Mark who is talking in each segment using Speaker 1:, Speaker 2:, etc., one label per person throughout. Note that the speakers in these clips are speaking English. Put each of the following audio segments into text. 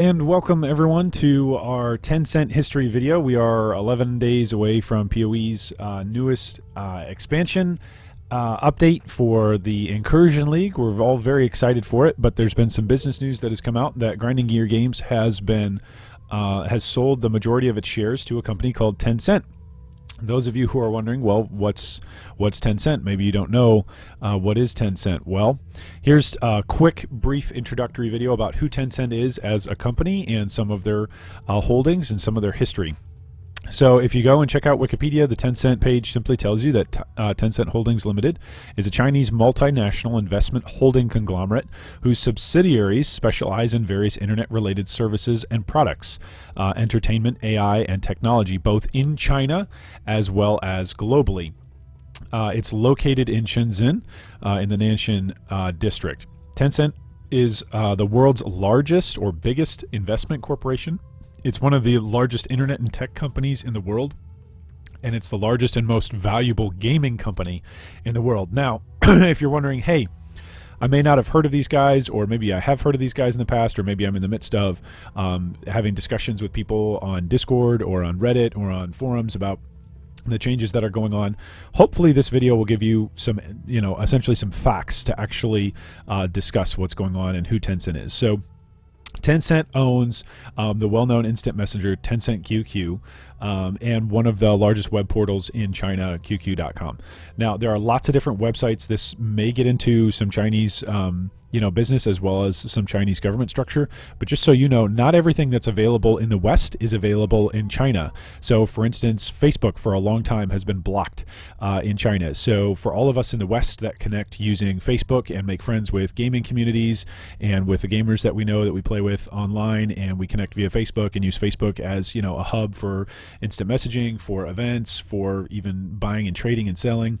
Speaker 1: And welcome everyone to our Tencent history video. We are 11 days away from PoE's newest expansion update for the Incursion League. We're all very excited for it, but there's been some business news that has come out that Grinding Gear Games has sold the majority of its shares to a company called Tencent. Those of you who are wondering, well, what's Tencent? Maybe you don't know what is Tencent. Well, here's a quick, brief introductory video about who Tencent is as a company and some of their holdings and some of their history. So if you go and check out Wikipedia, the Tencent page simply tells you that Tencent Holdings Limited is a Chinese multinational investment holding conglomerate whose subsidiaries specialize in various internet-related services and products, entertainment, AI, and technology, both in China as well as globally. It's located in Shenzhen in the Nanshan district. Tencent is the world's largest or biggest investment corporation. It's one of the largest internet and tech companies in the world, and it's the largest and most valuable gaming company in the world. Now, if you're wondering, hey, I may not have heard of these guys, or maybe I have heard of these guys in the past, or maybe I'm in the midst of having discussions with people on Discord or on Reddit or on forums about the changes that are going on. Hopefully this video will give you some, essentially some facts to actually discuss what's going on and who Tencent is. So Tencent owns the well-known instant messenger Tencent QQ and one of the largest web portals in China, QQ.com. Now, there are lots of different websites. This may get into some Chinese business as well as some Chinese government structure. But just so you know, not everything that's available in the West is available in China. So, for instance, Facebook for a long time has been blocked in China. So for all of us in the West that connect using Facebook and make friends with gaming communities and with the gamers that we know that we play with online, and we connect via Facebook and use Facebook as, a hub for instant messaging, for events, for even buying and trading and selling,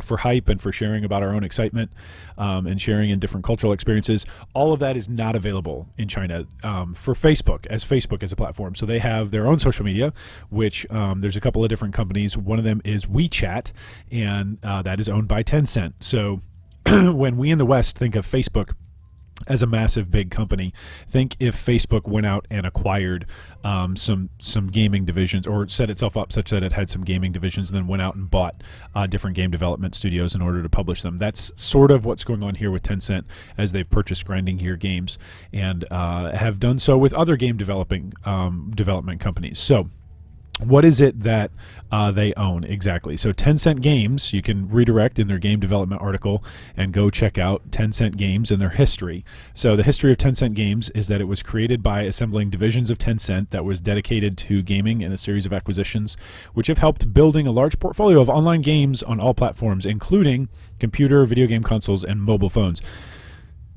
Speaker 1: for hype, and for sharing about our own excitement and sharing in different cultural experiences. All of that is not available in China for Facebook as a platform. So they have their own social media, which there's a couple of different companies. One of them is WeChat, and that is owned by Tencent. So when we in the West think of Facebook as a massive big company, think if Facebook went out and acquired some gaming divisions, or set itself up such that it had some gaming divisions, and then went out and bought different game development studios in order to publish them. That's sort of what's going on here with Tencent, as they've purchased Grinding Gear Games and have done so with other game development companies. So what is it that they own exactly? So Tencent Games, you can redirect in their game development article and go check out Tencent Games and their history. So the history of Tencent Games is that it was created by assembling divisions of Tencent that was dedicated to gaming and a series of acquisitions, which have helped building a large portfolio of online games on all platforms, including computer, video game consoles, and mobile phones.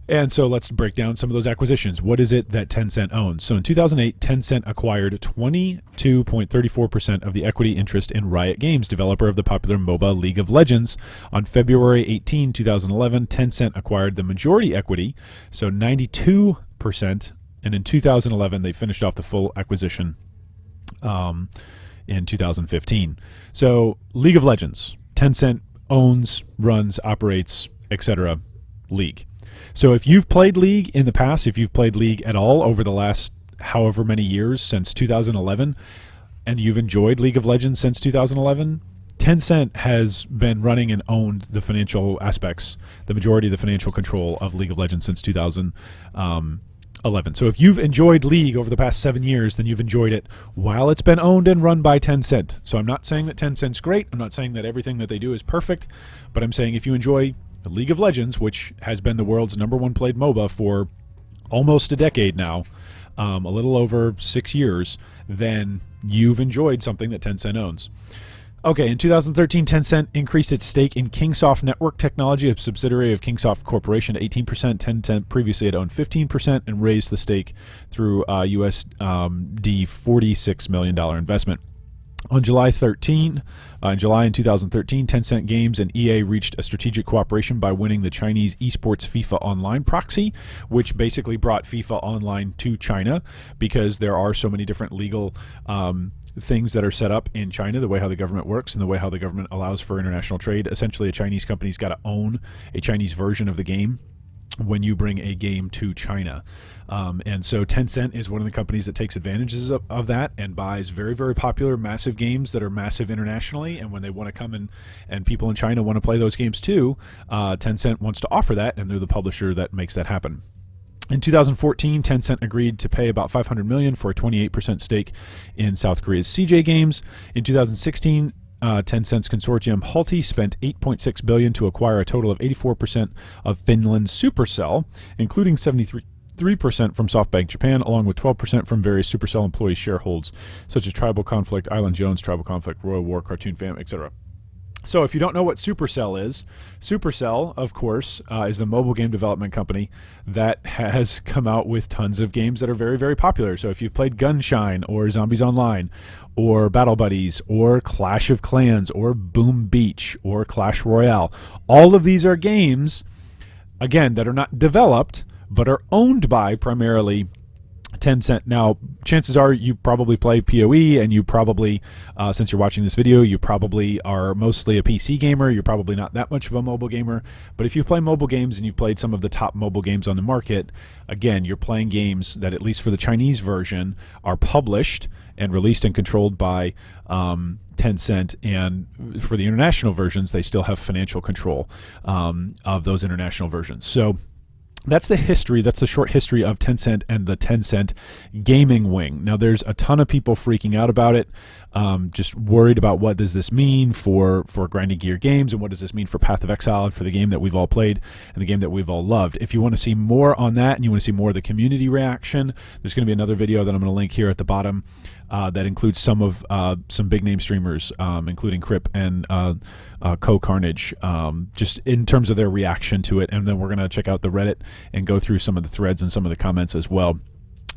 Speaker 1: And so let's break down some of those acquisitions. What is it that Tencent owns? So in 2008, Tencent acquired 22.34% of the equity interest in Riot Games, developer of the popular MOBA League of Legends. On February 18, 2011, Tencent acquired the majority equity, so 92%. And in 2011, they finished off the full acquisition in 2015. So League of Legends, Tencent owns, runs, operates, etc. League. So if you've played League in the past, if you've played League at all over the last however many years since 2011, and you've enjoyed League of Legends since 2011, Tencent has been running and owned the financial aspects, the majority of the financial control of League of Legends since 2011. So if you've enjoyed League over the past 7 years, then you've enjoyed it while it's been owned and run by Tencent. So I'm not saying that Tencent's great. I'm not saying that everything that they do is perfect, but I'm saying if you enjoy League of Legends, which has been the world's #1 played MOBA for almost a decade now, a little over 6 years, then you've enjoyed something that Tencent owns. Okay, in 2013, Tencent increased its stake in Kingsoft Network Technology, a subsidiary of Kingsoft Corporation, to 18%. Tencent previously had owned 15% and raised the stake through a USD $46 million investment. On July in 2013, Tencent Games and EA reached a strategic cooperation by winning the Chinese esports FIFA Online proxy, which basically brought FIFA Online to China, because there are so many different legal things that are set up in China, the way how the government works and the way how the government allows for international trade. Essentially, a Chinese company's got to own a Chinese version of the game when you bring a game to China. And so Tencent is one of the companies that takes advantages of that and buys very, very popular, massive games that are massive internationally. And when they want to come in and people in China want to play those games too, Tencent wants to offer that, and they're the publisher that makes that happen. In 2014, Tencent agreed to pay about $500 million for a 28% stake in South Korea's CJ Games. In 2016, Tencent's consortium Halti spent $8.6 billion to acquire a total of 84% of Finland's Supercell, including 73% from SoftBank Japan, along with 12% from various Supercell employee shareholders, such as Tribal Conflict, Island Jones, Tribal Conflict, Royal War, Cartoon Fam, etc. So if you don't know what Supercell is, Supercell, of course, is the mobile game development company that has come out with tons of games that are very, very popular. So if you've played Gunshine or Zombies Online or Battle Buddies or Clash of Clans or Boom Beach or Clash Royale, all of these are games, again, that are not developed but are owned by primarily Tencent. Now, chances are you probably play PoE, and you probably, since you're watching this video, you probably are mostly a PC gamer. You're probably not that much of a mobile gamer. But if you play mobile games and you've played some of the top mobile games on the market, again, you're playing games that, at least for the Chinese version, are published and released and controlled by Tencent, and for the international versions, they still have financial control of those international versions. So that's the history. That's the short history of Tencent and the Tencent gaming wing. Now, there's a ton of people freaking out about it, just worried about what does this mean for Grinding Gear Games, and what does this mean for Path of Exile, and for the game that we've all played and the game that we've all loved. If you want to see more on that and you want to see more of the community reaction, there's going to be another video that I'm going to link here at the bottom that includes some big name streamers, including Crip and Co-Carnage, just in terms of their reaction to it. And then we're going to check out the Reddit and go through some of the threads and some of the comments as well,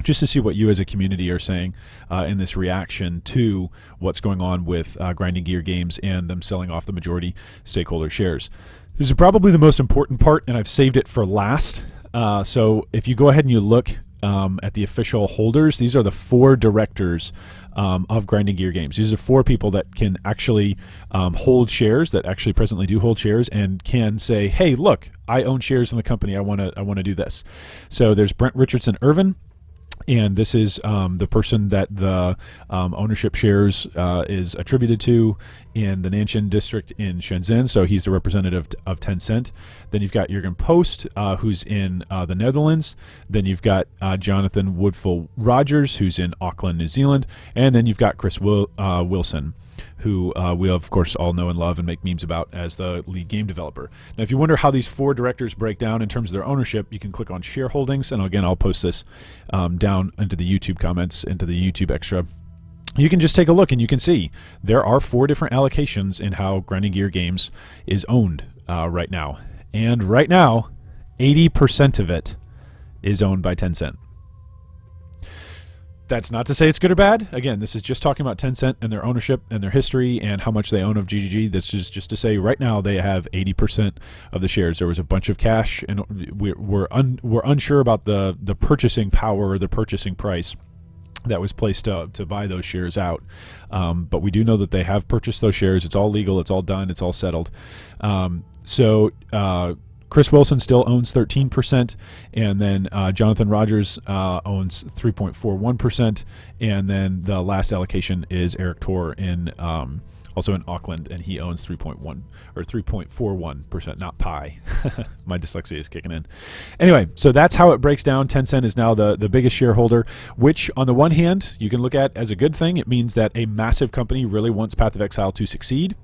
Speaker 1: just to see what you as a community are saying in this reaction to what's going on with Grinding Gear Games and them selling off the majority stakeholder shares. This is probably the most important part, and I've saved it for last. So if you go ahead and you look at the official holders, these are the 4 directors of Grinding Gear Games. These are 4 people that can actually hold shares, that actually presently do hold shares, and can say, hey, look, I own shares in the company. I want to do this. So there's Brent Richardson Irvin, and this is the person that the ownership shares is attributed to in the Nanshan district in Shenzhen. So he's the representative of Tencent. Then you've got Jurgen Post, who's in the Netherlands. Then you've got Jonathan Woodfull Rogers, who's in Auckland, New Zealand. And then you've got Chris Wilson, who we of course all know and love and make memes about as the lead game developer. Now, if you wonder how these 4 directors break down in terms of their ownership, you can click on shareholdings, and again, I'll post this down into the YouTube comments, into the YouTube extra. You can just take a look and you can see there are 4 different allocations in how Grinding Gear Games is owned right now. And right now, 80% of it is owned by Tencent. That's not to say it's good or bad. Again, this is just talking about Tencent and their ownership and their history and how much they own of GGG. This is just to say right now they have 80% of the shares. There was a bunch of cash, and we're unsure about the purchasing power or the purchasing price that was placed to buy those shares out. But we do know that they have purchased those shares. It's all legal. It's all done. It's all settled. Chris Wilson still owns 13%, and then Jonathan Rogers owns 3.41%, and then the last allocation is Eric Tor in also in Auckland, and he owns 3.1 or 3.41%, not pi. My dyslexia is kicking in. Anyway, so that's how it breaks down. Tencent is now the biggest shareholder, which on the one hand you can look at as a good thing. It means that a massive company really wants Path of Exile to succeed.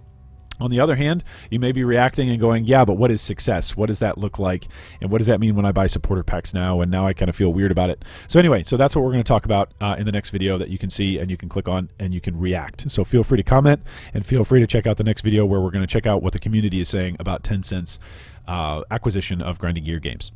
Speaker 1: On the other hand, you may be reacting and going, yeah, but what is success? What does that look like? And what does that mean when I buy supporter packs now? And now I kind of feel weird about it. So anyway, so that's what we're going to talk about in the next video that you can see and you can click on and you can react. So feel free to comment and feel free to check out the next video where we're going to check out what the community is saying about Tencent's acquisition of Grinding Gear Games.